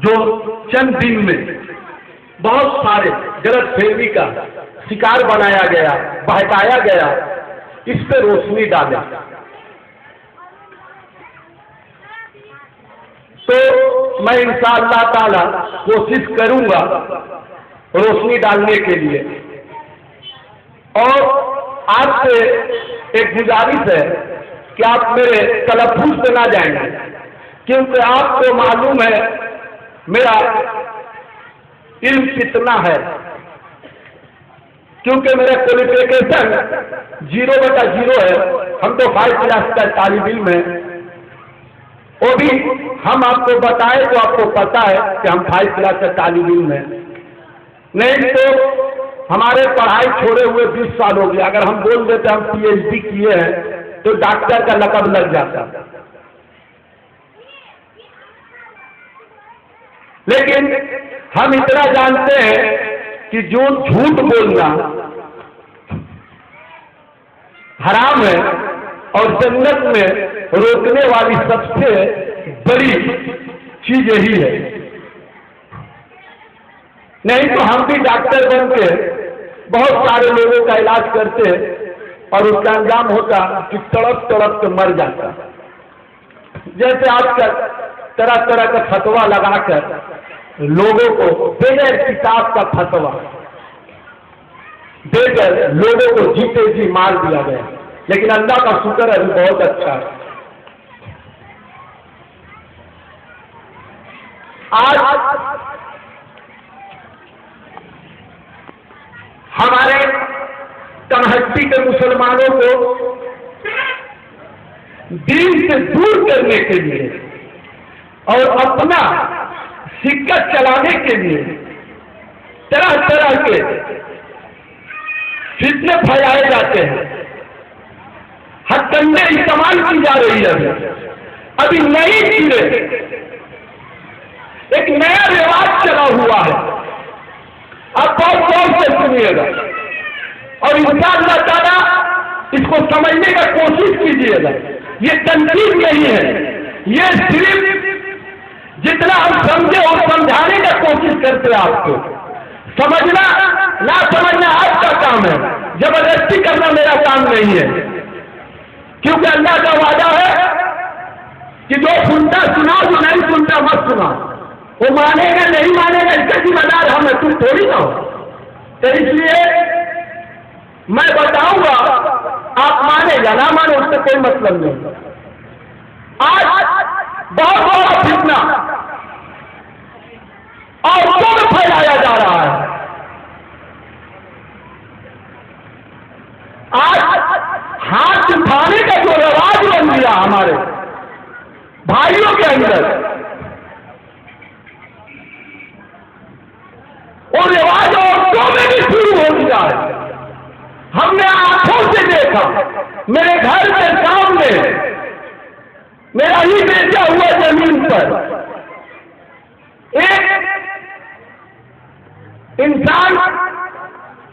جو چند دن میں بہت سارے غلط فہمی کا شکار بنایا گیا، بہکایا گیا، اس پہ روشنی ڈالے. تو میں انشاءاللہ تعالی کوشش کروں گا روشنی ڈالنے کے لیے. اور آپ سے ایک گزارش ہے کہ آپ میرے تلفظ پہ نہ جائیں گے، کیونکہ آپ کو معلوم ہے میرا علم کتنا ہے، کیونکہ میرا کوالیفیکیشن 0/0 ہے. ہم تو 5 کلاس کا طالب علم ہیں. وہ بھی ہم آپ کو بتائے تو آپ کو پتا ہے کہ ہم 5 کلاس کا طالب علم ہیں. نہیں تو ہمارے پڑھائی چھوڑے ہوئے 20 سال ہو گیا. اگر ہم بول دیتے ہم PhD کیے ہیں تو ڈاکٹر کا لقب لگ جاتا. لیکن ہم اتنا جانتے ہیں کہ جو جھوٹ بولنا حرام ہے اور جنت میں روکنے والی سب سے بڑی چیز یہی ہے. نہیں تو ہم بھی ڈاکٹر بن کے بہت سارے لوگوں کا علاج کرتے اور اس کا انجام ہوتا کہ تڑپ تڑپ کے مر جاتا. جیسے آج کل طرح طرح کا فتوا لگا کر لوگوں کو بغیر کتاب کا فتوا دے کر لوگوں کو جیتے جی مار دیا گیا. لیکن اللہ کا شکر ہے بہت اچھا ہے. آج ہمارے کمہٹی کے مسلمانوں کو دین سے دور کرنے کے لیے اور اپنا سکہ چلانے کے لیے طرح طرح کے فتنے پھیلائے جاتے ہیں. ہتھ کنڈے استعمال کی جا رہی ہے. ابھی نئی چیزیں، ایک نیا رواج چلا ہوا ہے. آپ بہت غور سے سنیے گا اور انشاءاللہ تعالیٰ اس کو سمجھنے کا کوشش کیجیے گا. یہ تنقید نہیں ہے، یہ صرف جتنا ہم سمجھے اور سمجھانے کا کوشش کرتے ہیں. آپ کو سمجھنا نہ سمجھنا آپ کا کام ہے، زبردستی کرنا میرا کام نہیں ہے. کیونکہ اللہ کا وعدہ ہے کہ جو سنتا سنا، جو نہیں سنتا مت سنا. وہ مانے گا نہیں مانے گا اس کا ذمہ دار ہم ہے، تم تھوڑی نہ ہو. تو اس لیے میں بتاؤں گا، آپ مانے یا نہ مانے اس سے کوئی مطلب نہیں. آج بہت بڑا فتنہ عورتوں میں پھیلایا جا رہا ہے. آج ہاتھ اٹھانے کا جو رواج بن گیا ہمارے بھائیوں کے اندر، وہ رواج عورتوں میں بھی شروع ہو گیا ہے. ہم نے آنکھوں سے دیکھا، میرے گھر کے سامنے میرا ہی بیچا ہوا زمین پر ایک انسان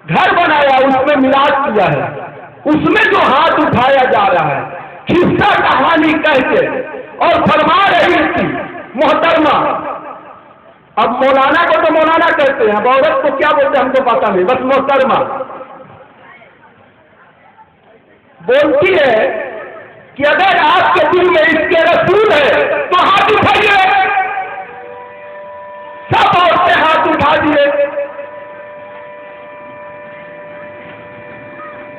گھر بنایا، اس میں میراث کیا ہے. اس میں جو ہاتھ اٹھایا جا رہا ہے قصہ کہانی کہہ کے اور فرما رہی تھی محترمہ. اب مولانا کو تو مولانا کہتے ہیں، اب عورت کو کیا بولتے ہیں ہم کو پتا نہیں، بس محترمہ بولتی ہے کہ اگر آپ کے دل میں اس کے رسول ہے تو ہاتھ اٹھائیے. سب عورتیں ہاتھ اٹھا دیے.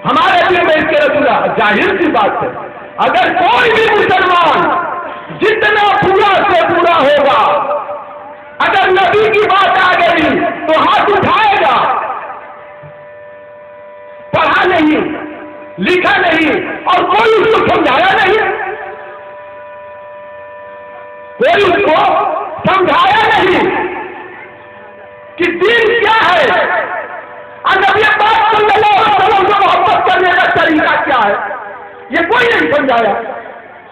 ہمارے دل میں اس کے رسول، ظاہر سی بات ہے اگر کوئی بھی مسلمان جتنا پورا سے پورا ہوگا، اگر نبی کی بات آ گئی تو ہاتھ اٹھائے گا. پڑھا نہیں، لکھا نہیں اور کوئی اس کو سمجھایا نہیں، کوئی اس کو سمجھایا نہیں کہ دین کیا ہے، اور نبی پاک صلی اللہ علیہ وسلم سے محبت کرنے کا طریقہ کیا ہے، یہ کوئی نہیں سمجھایا.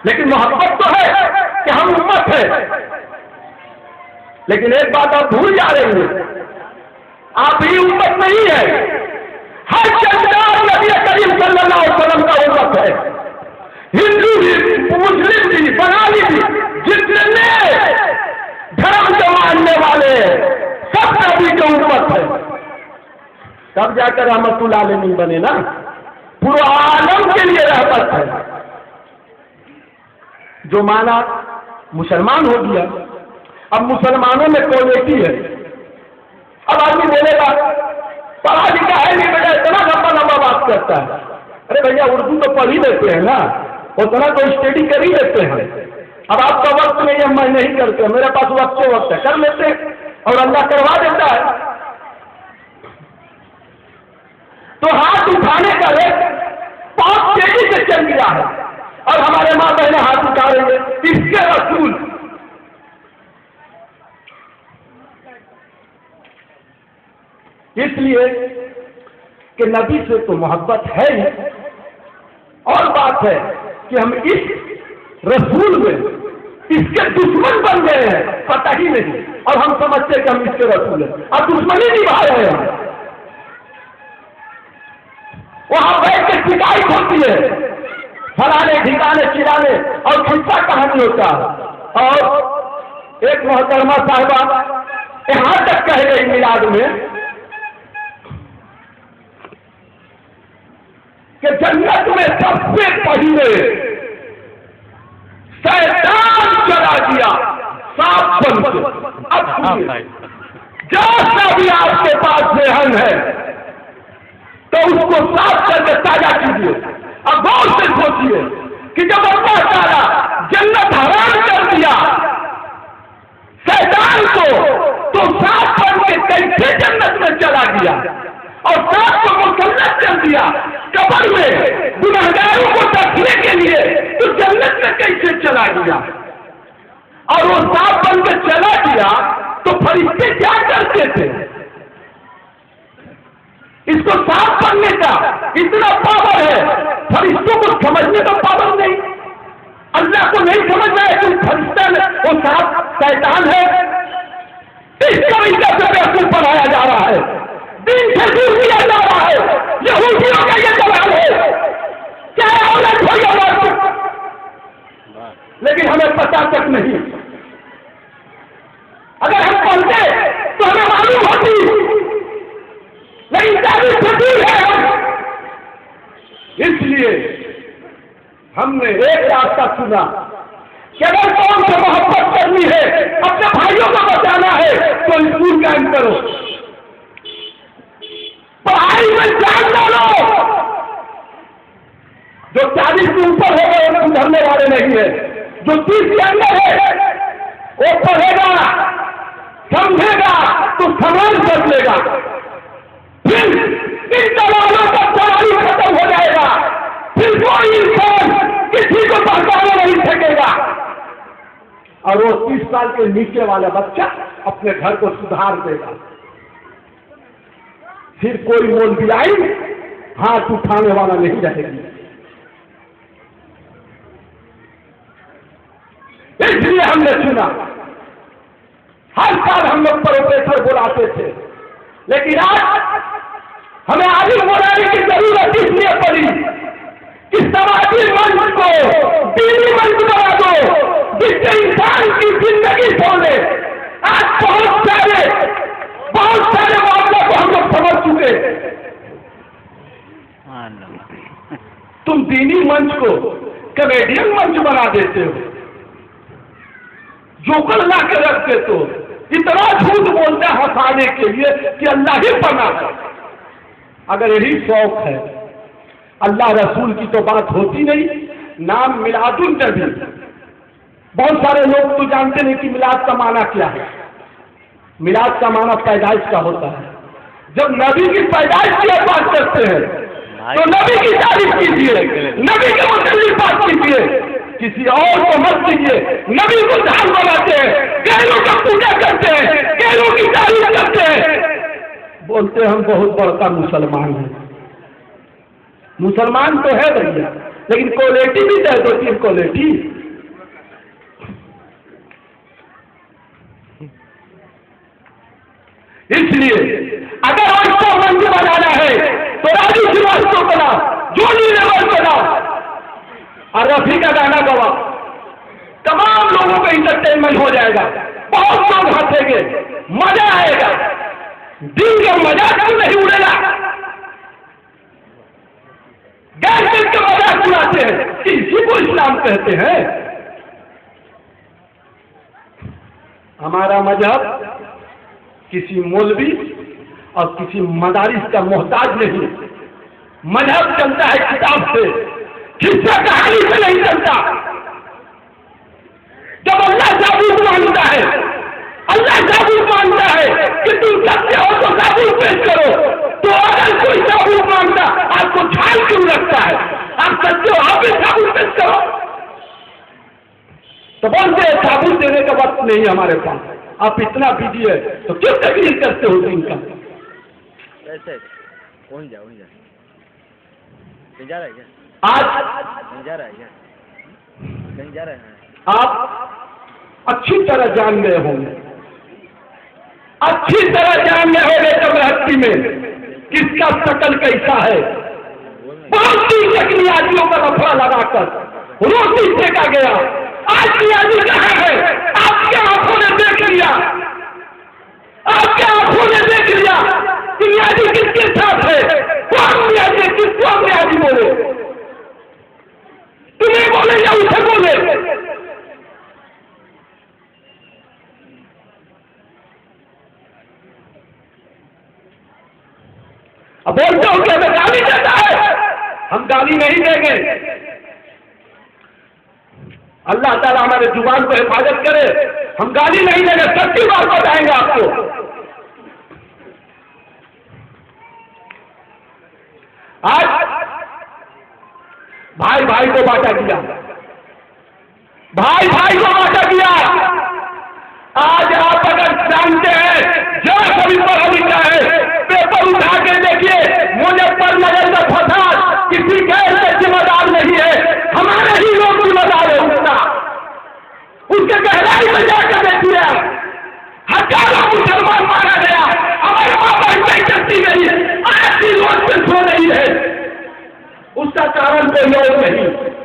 لیکن محبت تو ہے کہ ہم امت ہے. لیکن ایک بات آپ بھول جا رہے ہیں، آپ ہی امت نہیں ہے، ہر جنرال نبی کریم صلی اللہ علیہ وسلم کا امت ہے. ہندو بھی، مسلم بھی، بنگالی بھی، جتنے دھرم کے ماننے ضرورت ہے، تب جا کر رحمت للعالمین بنے نا، پورے عالم کے لیے رحمت ہے۔ جو مانا مسلمان ہو گیا، اب مسلمانوں میں کوالٹی ہے۔ اب آدمی بولے گا پڑھا لکھا ہے نہیں بیٹا، اتنا لمبا لمبا بات کرتا ہے۔ ارے بھیا اردو تو پڑھ ہی لیتے ہیں نا، اتنا تو اسٹڈی کر ہی لیتے ہیں۔ اب آپ کا وقت نہیں ہے، میں نہیں کرتے، میرے پاس وقت ہے، کر لیتے اور اللہ کروا دیتا ہے۔ تو ہاتھ اٹھانے کا ریٹ بہت تیزی سے چل گیا ہے، اور ہمارے ماں بہنیں ہاتھ اٹھا رہے ہیں۔ اس کے رسول اس لیے کہ نبی سے تو محبت ہے ہی، اور بات ہے کہ ہم اس رسول میں اس کے دشمن بن گئے ہیں، پتہ ہی نہیں، اور ہم سمجھتے کہ ہم اس کے رسول ہیں، اور دشمنی نبھا رہے ہیں۔ وہاں بیٹھ کے شکایت ہوتی ہے، فلانے ٹھکانے چلانے اور قصہ کہانی ہوتا ہے۔ اور ایک محترمہ صاحبہ یہاں تک کہہ گئی میلاد میں کہ جنت میں سب سے پہلے شیطان چلا گیا صاف بن کے۔ اب سنیے، جیسا بھی آپ کے پاس ذہن ہے تو اس کو صاف کر کے تازہ کیجیے۔ اب غور سے سوچیے کہ جب اللہ تعالیٰ جنت حرام کر دیا شیطان کو، تو صاف بن کے کیسے جنت میں چلا گیا، اور صاف کو مسلط کر دیا قبر میں گنہگاروں کو رکھنے کے لیے، تو جنت میں کیسے چلا گیا؟ اور وہ صاف بن کے چلا گیا تو فرشتے کیا کرتے تھے؟ اس کو صاف کرنے کا اتنا پاور ہے، فرشتوں کو سمجھنے کا پاور نہیں۔ اللہ کو نہیں سمجھ رہا ہے کہ فرشتہ وہ صاف شیطان ہے۔ اس طریقے سے بیوقوف بنایا جا رہا ہے، دین سے دور کیا جا رہا ہے۔ یہودیوں کا یہ جواب ہے، چاہے عورت ہو یا مرد، لیکن ہمیں پتہ تک نہیں۔ اگر ہم پڑھتے تو ہمیں معلوم ہوتی، لیکن تعریف سے دور ہے۔ اس لیے ہم نے ایک راستہ چنا کہ اگر قوم سے محبت کرنی ہے، اپنے بھائیوں کو بچانا ہے، تو اسکول قائم کرو، پڑھائی میں جان ڈالو۔ جو 40 سے اوپر ہو گئے انہیں سدھرنے والے نہیں ہے، جو 30 کے اندر ہے وہ پڑھے گا، سمجھے گا تو سماج بدلے گا، پھر ان دلالوں کا سوال ختم ہو جائے گا، پھر کوئی انسان کسی کو بہکانے نہیں سکے گا، اور وہ 30 سال کے نیچے والا بچہ اپنے گھر کو سدھار دے گا۔ پھر کوئی مولوی آئی ہاتھ اٹھانے والا نہیں رہے گی۔ اس لیے ہم نے چنا، ہر سال ہم لوگ پروفیسر بلاتے تھے، لیکن آج ہمیں عالم بلانے کی ضرورت اس لیے پڑی کہ سماجی منچ کو دینی منچ بنا دو، جس سے انسان کی زندگی کھولے۔ آج بہت سارے معاملے کو ہم لوگ سمجھ چکے۔ تم دینی منچ کو کمیڈین منچ بنا دیتے ہو، جوکر لا کے رکھ دیتے ہو، اتنا جھوٹ بولتا ہے ہنسانے کے لیے کہ اللہ ہی بنا ہے۔ اگر یہی شوق ہے، اللہ رسول کی تو بات ہوتی نہیں۔ نام میلاد النبی، بہت سارے لوگ تو جانتے نہیں کہ میلاد کا معنی کیا ہے۔ میلاد کا معنی پیدائش کا ہوتا ہے۔ جب نبی کی پیدائش کی بات کرتے ہیں تو نبی کی تعریف کیجیے، نبی کے متعلق بات کیجیے، کسی اور کو مت کیجیے۔ نبی کو جان بناتے ہیں، گہروں کا پوجا کرتے ہیں، گہروں کی تعریف کرتے ہیں، بولتے ہیں ہم بہت بڑا مسلمان ہیں۔ مسلمان تو ہے بھیا، لیکن کوالٹی بھی ہے، 2-3 کوالٹی۔ اس لیے اگر آپ کو منچ بنانا ہے تو راجو شیواس کو بنا، جونی لیول بنا، اور رفیع کا گانا گوا، تمام لوگوں کا انٹرٹینمنٹ ہو جائے گا، بہت لوگ ہنسیں گے، مزہ آئے گا۔ دین کا مذاق کیوں نہیں اڑے گا؟ غیر دین کا مذاق اڑاتے ہیں، اسی کو اسلام کہتے ہیں۔ ہمارا مذہب کسی مولوی اور کسی مدارس کا محتاج نہیں، مذہب چلتا ہے کتاب سے، قصہ کہانی سے نہیں چلتا۔ جب اللہ ثابوت مانتا ہے، اللہ ثابوت مانتا ہے کہ تم سچے ہو تو ثابوت پیش کرو، تو اگر کوئی ثابوت مانتا آپ کو جھال کیوں رکھتا ہے؟ آپ سچے ہو آپ بھی ثابوت پیش کرو۔ تو بولتے ہیں ثابوت دینے کا وقت نہیں ہمارے پاس، آپ اتنا بزی ہے تو کیوں تقریر کرتے ہو دین کا؟ وہیں جا کہیں جا رہا ہے کیا؟ آج کہیں جا رہا ہے کیا؟ کہیں جا رہا ہے؟ آپ اچھی طرح جان گئے ہوں گے، اچھی طرح جان گئے ہوں گے چمرہٹی میں کس کا شکل کیسا ہے۔ بہت سی شکلی آدمیوں کا لفڑا لگا کر روٹی پھینکا گیا، آج کی آدمی کہاں ہے؟ آپ کے آنکھوں نے دیکھ لیا، آپ کے آنکھوں نے دیکھ لیا کہ نیازی کس کے ساتھ ہے، کون نیازی کس کو نیازی بولے، تمہیں بولے یا اسے بولے؟ اب بولتے ہو کہ ہمیں گالی دیتا ہے، ہم گالی نہیں دیں گے۔ اللہ تعالیٰ ہمارے زبان کو حفاظت کرے، ہم گالی نہیں دیں گے، سچی بات بتائیں گے آپ کو۔ آج بھائی بھائی کو بانٹا گیا، بھائی بھائی کو بانٹا گیا۔ آج آپ اگر جانتے ہیں جو کبھی پڑھا لکھا ہے پیپر اٹھا کے دیکھیے، مجھے پر نظر کا فساد کسی غیر سے ذمہ دار نہیں ہے، ہمارے ہی لوگ ذمہ دار ہے اس کے گہرائی میں جا کے دیکھیے، ہزاروں مسلمان مارا گیا، ہمارے ماں بہن کی عزت نہیں، آج بھی روڈ پہ سو رہی ہے، اس کا کارن کوئی اور نہیں۔